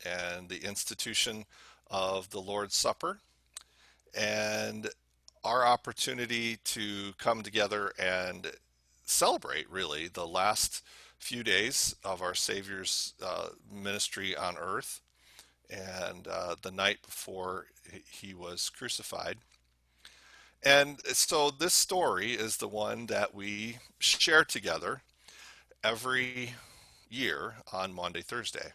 and the institution of the Lord's Supper and our opportunity to come together and celebrate really the last few days of our Savior's ministry on earth and the night before he was crucified. And so this story is the one that we share together every year on Maundy, Thursday.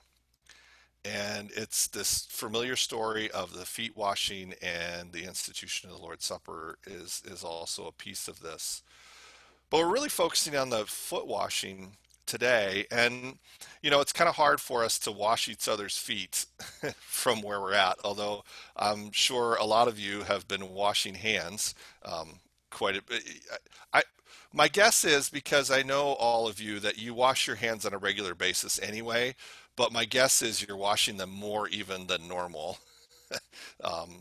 And it's this familiar story of the feet washing, and the institution of the Lord's Supper is also a piece of this. But we're really focusing on the foot washing today. And, it's kind of hard for us to wash each other's feet from where we're at, although I'm sure a lot of you have been washing hands quite a bit. I, my guess is because I know all of you that you wash your hands on a regular basis anyway, but my guess is you're washing them more even than normal,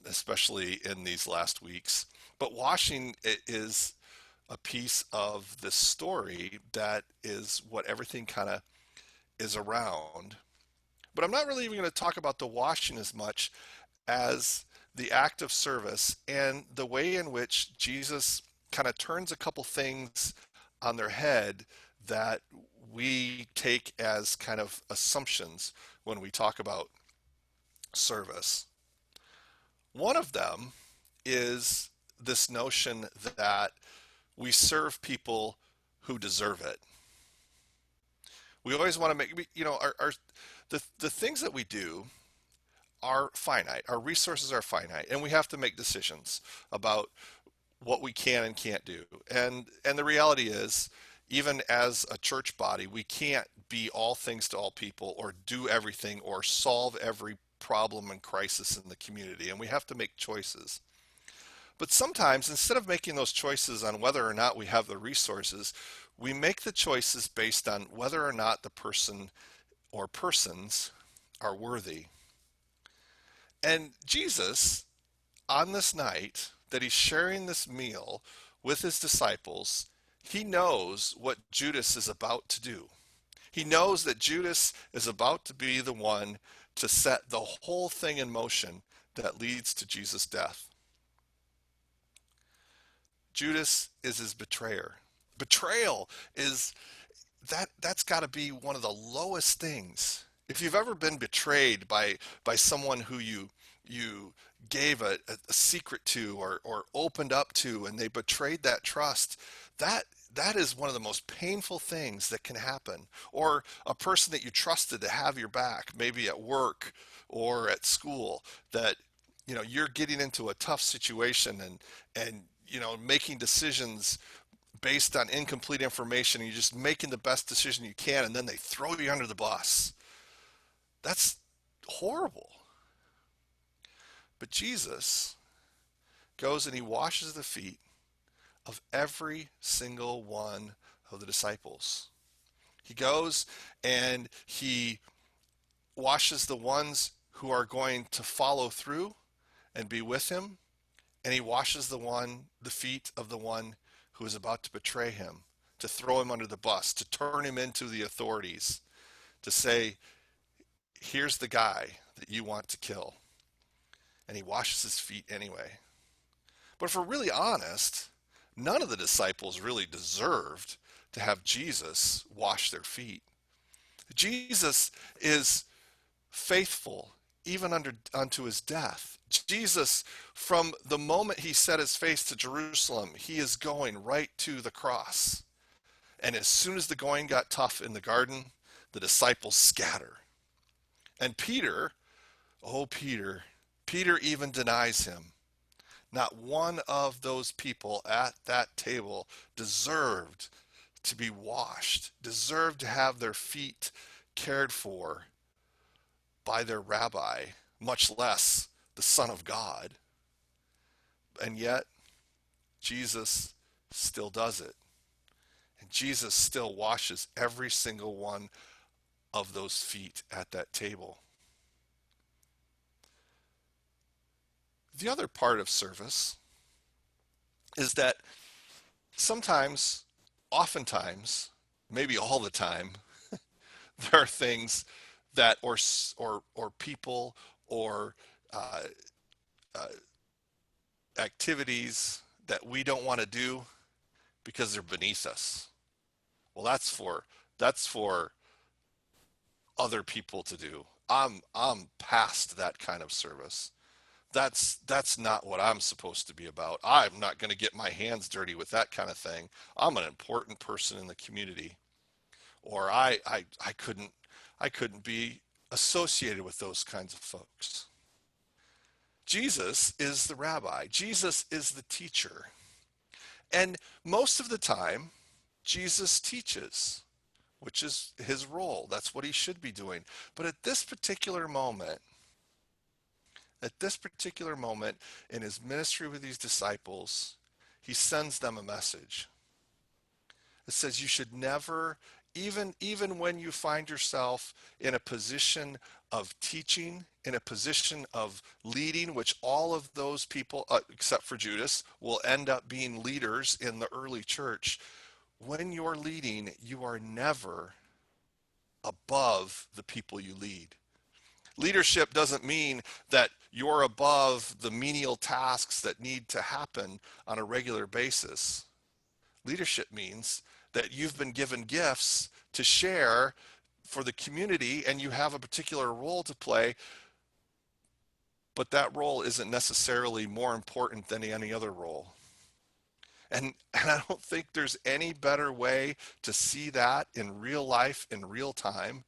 especially in these last weeks. But washing is a piece of this story that is what everything kind of is around. But I'm not really even going to talk about the washing as much as the act of service and the way in which Jesus kind of turns a couple things on their head that we take as kind of assumptions when we talk about service. One of them is this notion that we serve people who deserve it. We always want to make, the things that we do are finite. Our resources are finite, and we have to make decisions about what we can and can't do. And the reality is, even as a church body, we can't be all things to all people or do everything or solve every problem and crisis in the community, and we have to make choices. But sometimes, instead of making those choices on whether or not we have the resources, we make the choices based on whether or not the person or persons are worthy. And Jesus, on this night that he's sharing this meal with his disciples, he knows what Judas is about to do. He knows that Judas is about to be the one to set the whole thing in motion that leads to Jesus' death. Judas is his betrayer. Betrayal is that's got to be one of the lowest things. If you've ever been betrayed by someone who you gave a secret to or opened up to, and they betrayed that trust, that is one of the most painful things that can happen. Or a person that you trusted to have your back, maybe at work or at school, that you're getting into a tough situation and making decisions based on incomplete information, and you're just making the best decision you can, and then they throw you under the bus. That's horrible. But Jesus goes and he washes the feet of every single one of the disciples. He goes and he washes the ones who are going to follow through and be with him, and he washes the feet of the one who is about to betray him, to throw him under the bus, to turn him into the authorities, to say, here's the guy that you want to kill. And he washes his feet anyway. But if we're really honest, none of the disciples really deserved to have Jesus wash their feet. Jesus is faithful even unto his death. Jesus, from the moment he set his face to Jerusalem, he is going right to the cross. And as soon as the going got tough in the garden, the disciples scatter. And Peter, oh Peter even denies him. Not one of those people at that table deserved to be washed, deserved to have their feet cared for by their rabbi, much less the Son of God. And yet, Jesus still does it. And Jesus still washes every single one of those feet at that table. The other part of service is that oftentimes, maybe all the time, there are things that or people or uh, uh, activities that we don't want to do because they're beneath us. Well, that's for other people to do. I'm past that kind of service. That's not what I'm supposed to be about. I'm not going to get my hands dirty with that kind of thing. I'm an important person in the community, or I couldn't be associated with those kinds of folks. Jesus is the rabbi. Jesus is the teacher. And most of the time, Jesus teaches, which is his role. That's what he should be doing. But at this particular moment in his ministry with these disciples, he sends them a message. It says you should never, even when you find yourself in a position of teaching, in a position of leading, which all of those people, except for Judas, will end up being leaders in the early church. When you're leading, you are never above the people you lead. Leadership doesn't mean that you're above the menial tasks that need to happen on a regular basis. Leadership means that you've been given gifts to share for the community and you have a particular role to play, but that role isn't necessarily more important than any other role. And I don't think there's any better way to see that in real life, in real time,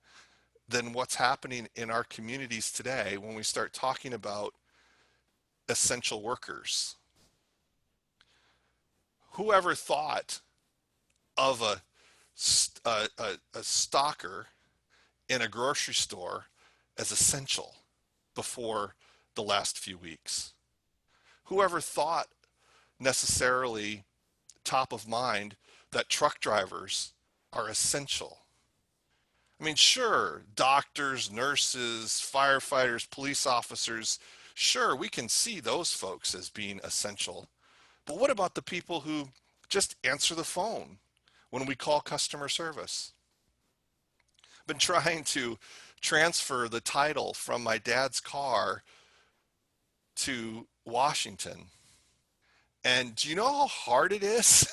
than what's happening in our communities today when we start talking about essential workers. Whoever thought of a stocker in a grocery store as essential before the last few weeks? Whoever thought necessarily top of mind that truck drivers are essential? I mean, sure, doctors, nurses, firefighters, police officers, sure, we can see those folks as being essential. But what about the people who just answer the phone when we call customer service? I've been trying to transfer the title from my dad's car to Washington. And do you know how hard it is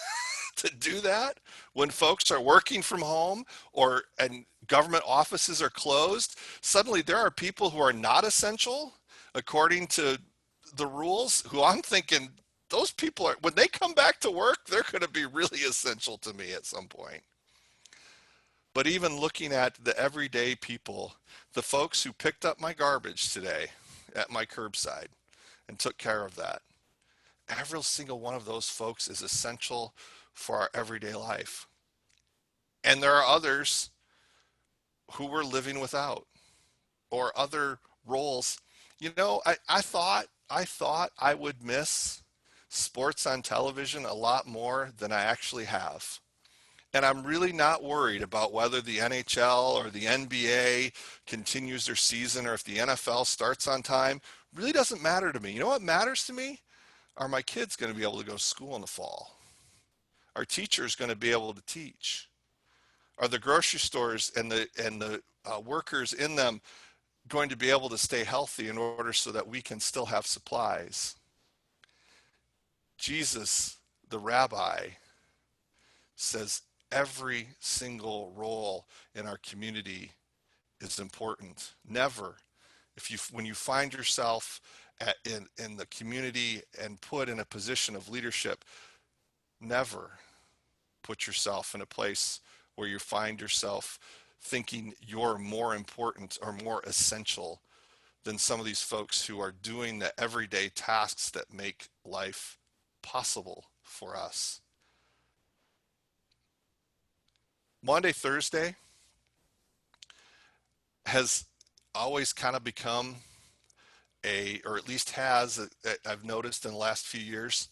to do that when folks are working from home or and government offices are closed? Suddenly there are people who are not essential according to the rules who I'm thinking those people are, when they come back to work, they're going to be really essential to me at some point. But even looking at the everyday people, the folks who picked up my garbage today at my curbside and took care of that, every single one of those folks is essential for our everyday life. And there are others who we're living without or other roles. I thought I would miss sports on television a lot more than I actually have. And I'm really not worried about whether the NHL or the NBA continues their season or if the NFL starts on time. Really doesn't matter to me. You know what matters to me? Are my kids going to be able to go to school in the fall? Are teachers going to be able to teach? Are the grocery stores and the workers in them going to be able to stay healthy in order so that we can still have supplies? Jesus, the rabbi, says every single role in our community is important. Never, when you find yourself in the community and put in a position of leadership, never put yourself in a place where you find yourself thinking you're more important or more essential than some of these folks who are doing the everyday tasks that make life possible for us. Maundy, Thursday has always kind of become or at least has, I've noticed in the last few years,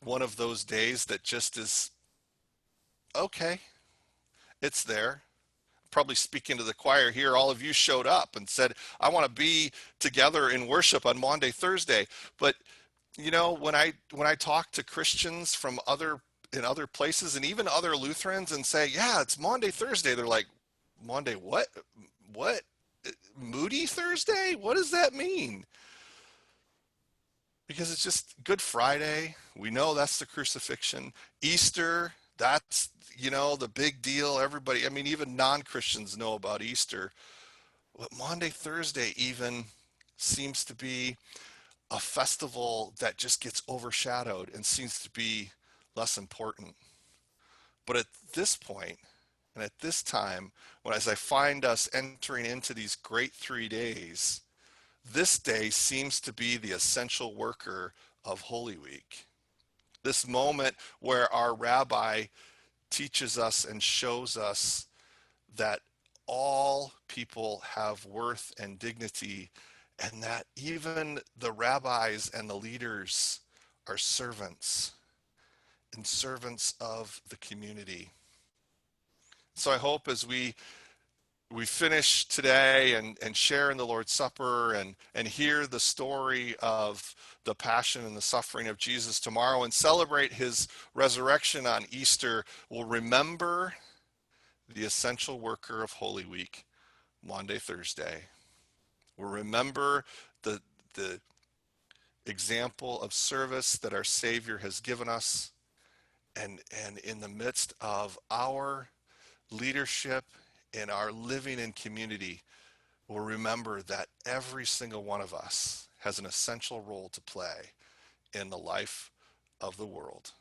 one of those days that just is okay, it's there. Probably speaking to the choir here, all of you showed up and said, I want to be together in worship on Maundy, Thursday. But when I talk to Christians from in other places and even other Lutherans and say, yeah, it's Maundy, Thursday, they're like, Maundy, what? What? Moody Thursday? What does that mean? Because it's just Good Friday. We know that's the crucifixion. Easter, that's, the big deal. Everybody, I mean, even non-Christians know about Easter. But Maundy Thursday even seems to be a festival that just gets overshadowed and seems to be less important. But at this point, and at this time, when as I find us entering into these great 3 days, this day seems to be the essential worker of Holy Week. This moment where our rabbi teaches us and shows us that all people have worth and dignity, and that even the rabbis and the leaders are servants and servants of the community. So I hope as we finish today and share in the Lord's Supper and hear the story of the passion and the suffering of Jesus tomorrow and celebrate his resurrection on Easter, we'll remember the essential worker of Holy Week, Maundy Thursday. We'll remember the, the example of service that our Savior has given us. And in the midst of our leadership in our living in community, we'll remember that every single one of us has an essential role to play in the life of the world.